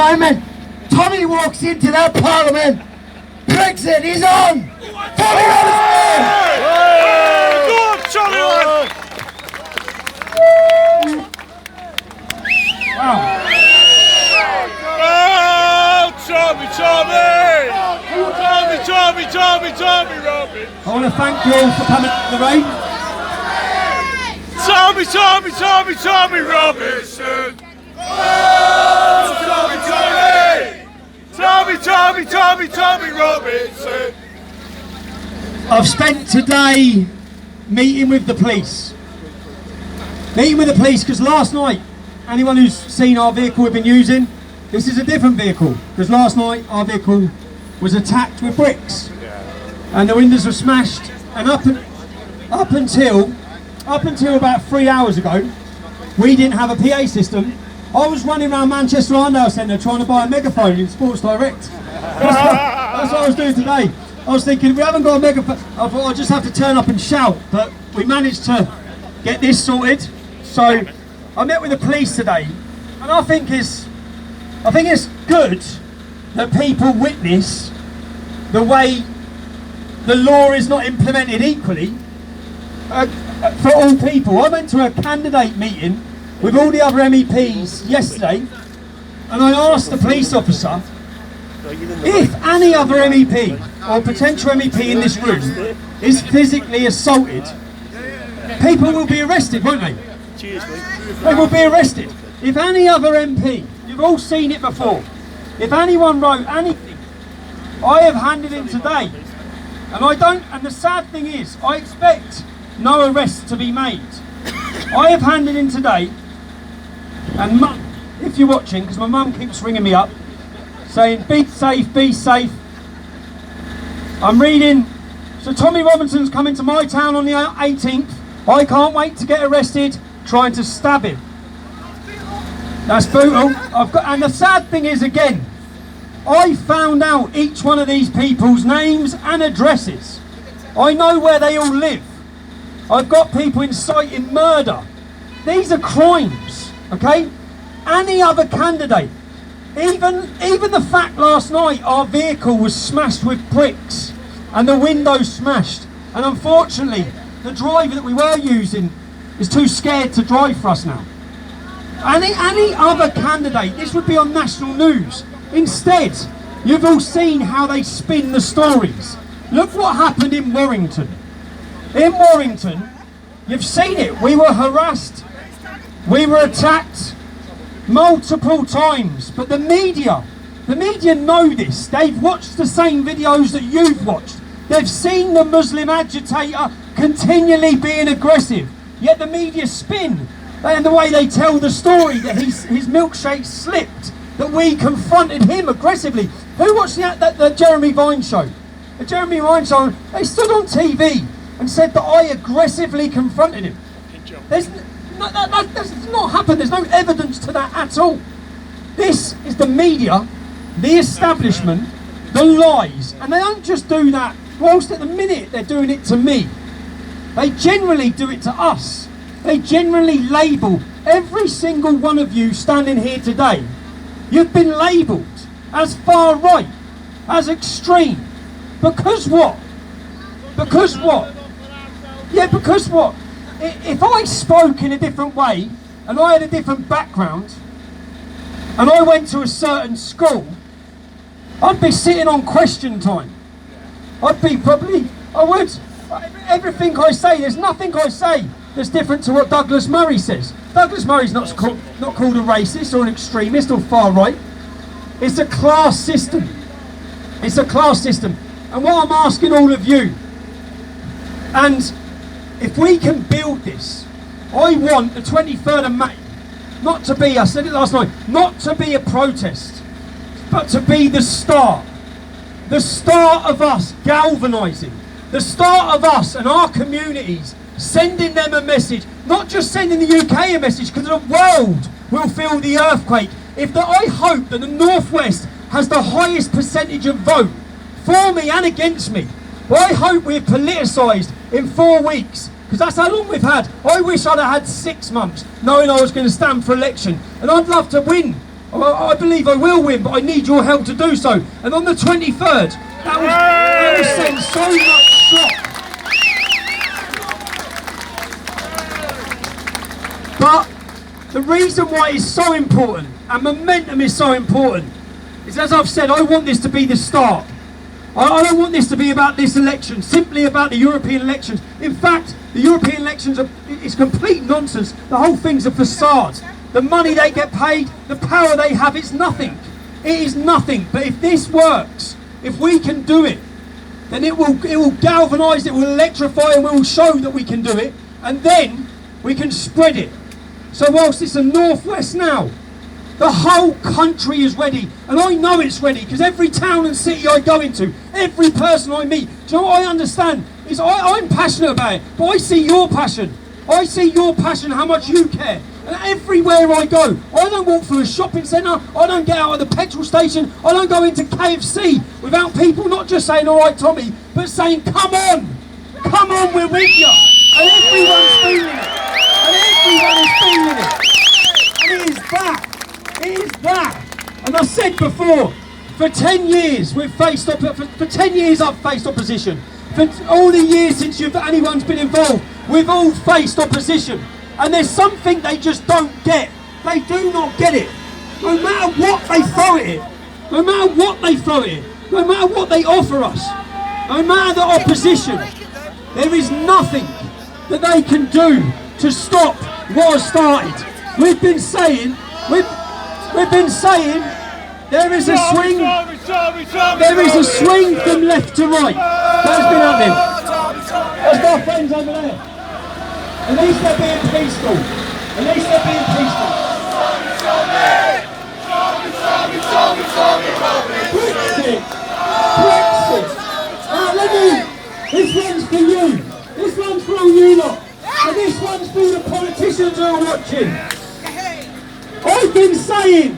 moment Tommy walks into that parliament, Brexit is on! Tommy Robinson! Go on, Tommy! Wow. Oh, Tommy Robinson! I want to thank you all for coming to the rain. Tommy Robinson! Tommy Robinson! I've spent today meeting with the police. Because last night, anyone who's seen our vehicle we've been using, this is a different vehicle. Because last night our vehicle was attacked with bricks. And the windows were smashed. And up until about 3 hours ago, we didn't have a PA system. I was running around Manchester Arndale Centre trying to buy a megaphone in Sports Direct. That's what I was doing today. I was thinking, if we haven't got a megaphone, I thought I'll just have to turn up and shout. But we managed to get this sorted. So I met with the police today, and I think it's good that people witness the way the law is not implemented equally for all people. I went to a candidate meeting with all the other MEPs yesterday, and I asked the police officer if any other MEP or potential MEP in this room is physically assaulted, people will be arrested, won't they? They will be arrested. If any other MP, you've all seen it before, if anyone wrote anything, I have handed in today, and the sad thing is, I expect no arrests to be made. I have handed in today, and Mum, if you're watching, because my mum keeps ringing me up, saying, be safe. I'm reading, so Tommy Robinson's coming to my town on the 18th. I can't wait to get arrested trying to stab him. That's brutal. And the sad thing is, again, I found out each one of these people's names and addresses. I know where they all live. I've got people inciting murder. These are crimes, okay? Any other candidate, even the fact last night our vehicle was smashed with bricks and the windows smashed, and unfortunately the driver that we were using is too scared to drive for us now. Any other candidate, this would be on national news. Instead, you've all seen how they spin the stories. Look what happened in Warrington. In Warrington, you've seen it. We were harassed. We were attacked multiple times. But the media know this. They've watched the same videos that you've watched. They've seen the Muslim agitator continually being aggressive. Yet the media spin. And the way they tell the story that his milkshake slipped, that we confronted him aggressively. Who watched the Jeremy Vine show? The Jeremy Vine show, they stood on TV and said that I aggressively confronted him. That's not happened. There's no evidence to that at all. This is the media, the establishment, the lies. And they don't just do that whilst at the minute they're doing it to me. They generally do it to us. They generally label every single one of you standing here today. You've been labelled as far right, as extreme. Because what? Because what? Yeah, because what? If I spoke in a different way, and I had a different background, and I went to a certain school, I'd be sitting on question time. I would. Everything I say, there's nothing I say that's different to what Douglas Murray says. Douglas Murray's not called a racist or an extremist or far right. It's a class system. It's a class system. And what I'm asking all of you, and if we can build this, I want the 23rd of May not to be, I said it last night, not to be a protest, but to be the start of us galvanising, the start of us and our communities sending them a message, not just sending the UK a message, because the world will feel the earthquake. I hope that the Northwest has the highest percentage of vote for me and against me. Well, I hope we're politicised in 4 weeks, because that's how long we've had. I wish I'd have had 6 months, knowing I was going to stand for election, and I'd love to win I believe I will win, but I need your help to do so. And on the 23rd, that was sent so much shock. But the reason why it's so important, and momentum is so important, is, as I've said, I want this to be the start. I don't want this to be about this election, simply about the European elections. In fact, the European elections is complete nonsense. The whole thing's a facade. The money they get paid, the power they have, it's nothing. It is nothing. But if this works, if we can do it, then it will galvanise, it will electrify, and we will show that we can do it. And then we can spread it. So whilst it's a northwest now, the whole country is ready, and I know it's ready because every town and city I go into, every person I meet, do you know what I understand? Is I'm passionate about it, but I see your passion. I see your passion, how much you care. And everywhere I go, I don't walk through a shopping centre, I don't get out at the petrol station, I don't go into KFC without people not just saying, all right, Tommy, but saying, come on, we're with you. And everyone's feeling it. And everyone is feeling it. And it is that. It is that. And I said before, for 10 years we've faced for 10 years I've faced opposition. For all the years since anyone's been involved, we've all faced opposition. And there's something they just don't get. They do not get it. No matter what they throw at it, no matter what they throw at it, no matter what they offer us, no matter the opposition, there is nothing that they can do to stop what has started. We've been saying there is a swing. There is a swing from left to right. That's been happening. There's our friends over there. At least they're being peaceful. At least they're being peaceful. Brexit. This one's for you. This one's for all you lot. And this one's for the politicians who are watching. I've been saying,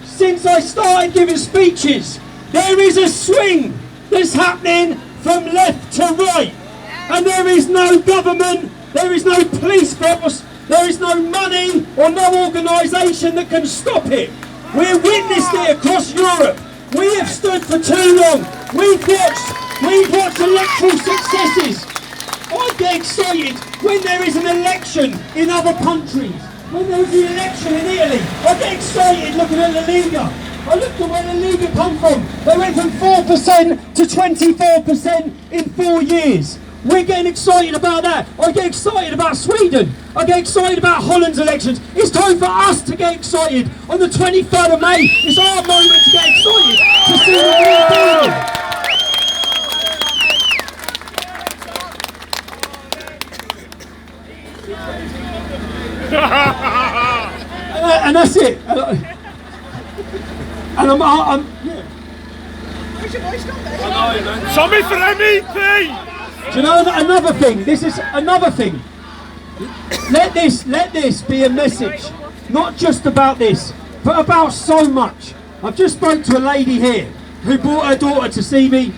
since I started giving speeches, there is a swing that's happening from left to right. And there is no government, there is no police force, there is no money or no organisation that can stop it. We've witnessed it across Europe. We have stood for too long. We've watched electoral successes. I get excited when there is an election in other countries. When there was the election in Italy, I get excited looking at La Liga. I looked at where La Liga come from. They went from 4% to 24% in 4 years. We're getting excited about that. I get excited about Sweden. I get excited about Holland's elections. It's time for us to get excited. On the 23rd of May, it's our moment to get excited to see what we're doing. And that's it. And I'm yeah. Tommy for MEP! Do you know another thing? This is another thing. Let this be a message, not just about this, but about so much. I've just spoke to a lady here who brought her daughter to see me.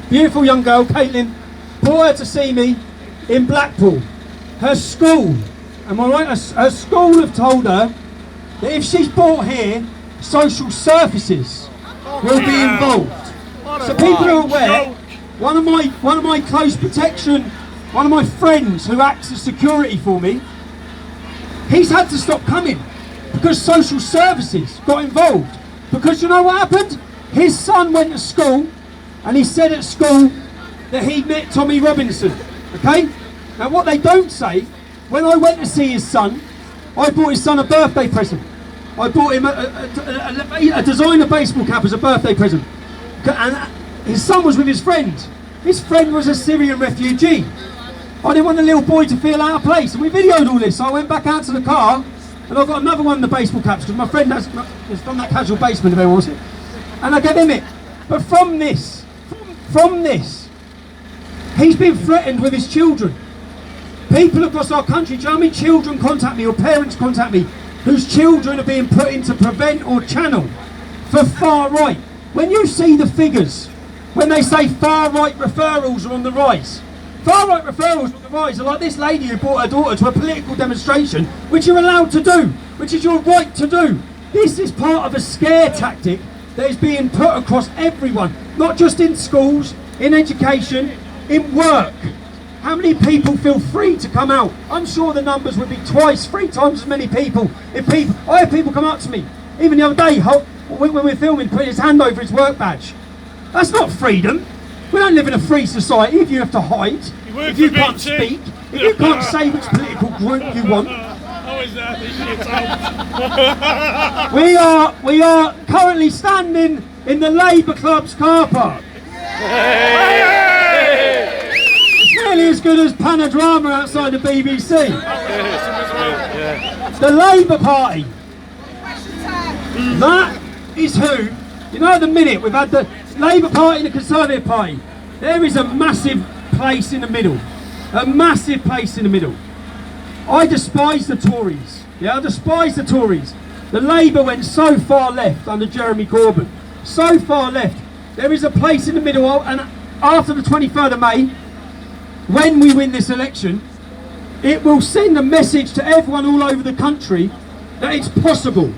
Beautiful young girl, Caitlin, brought her to see me in Blackpool. Her school, am I right? Her school have told her that if she's brought here, social services will be involved. So people are aware. One of my close protection, one of my friends who acts as security for me, he's had to stop coming because social services got involved. Because you know what happened? His son went to school and he said at school that he met Tommy Robinson. Okay? Now what they don't say, when I went to see his son, I bought his son a birthday present. I bought him a designer baseball cap as a birthday present. And his son was with his friend. His friend was a Syrian refugee. I didn't want the little boy to feel out of place. And we videoed all this. So I went back out to the car and I got another one of the baseball caps because my friend has done that casual basement, if ever was it. And I gave him it. But from this, he's been threatened with his children. People across our country, do you know how many children contact me or parents contact me whose children are being put into prevent or channel for far right? When you see the figures, when they say far right referrals are on the rise, far right referrals on the rise are like this lady who brought her daughter to a political demonstration, which you're allowed to do, which is your right to do. This is part of a scare tactic that is being put across everyone, not just in schools, in education, in work. How many people feel free to come out? I'm sure the numbers would be twice, 3 times as many people. I have people come up to me, even the other day, when we're filming, putting his hand over his work badge. That's not freedom. We don't live in a free society if you have to hide, if you can't speak, if you can't say which political group you want. We are currently standing in the Labour Club's car park. It's nearly as good as Panorama outside the BBC. The Labour Party. That is who, you know, at the minute we've had the Labour Party and the Conservative Party. There is a massive place in the middle. A massive place in the middle. I despise the Tories. Yeah, I despise the Tories. The Labour went so far left under Jeremy Corbyn. So far left. There is a place in the middle, and after the 23rd of May, when we win this election, it will send a message to everyone all over the country that it's possible.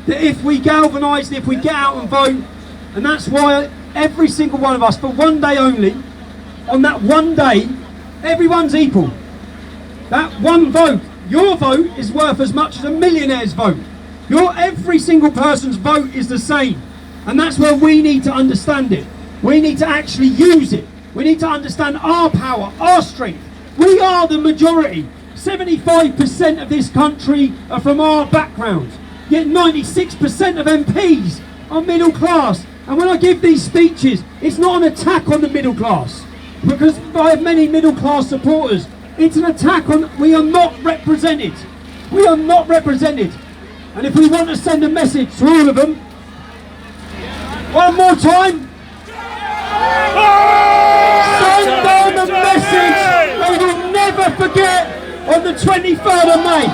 That if we galvanise, if we get out and vote, and that's why every single one of us, for one day only, on that one day, everyone's equal. That one vote, your vote is worth as much as a millionaire's vote. Every single person's vote is the same. And that's where we need to understand it. We need to actually use it. We need to understand our power, our strength. We are the majority. 75% of this country are from our background. Yet 96% of MPs are middle class. And when I give these speeches, it's not an attack on the middle class, because I have many middle class supporters. It's an attack on, we are not represented. We are not represented. And if we want to send a message to all of them, one more time, send them a message they will never forget on the 23rd of May.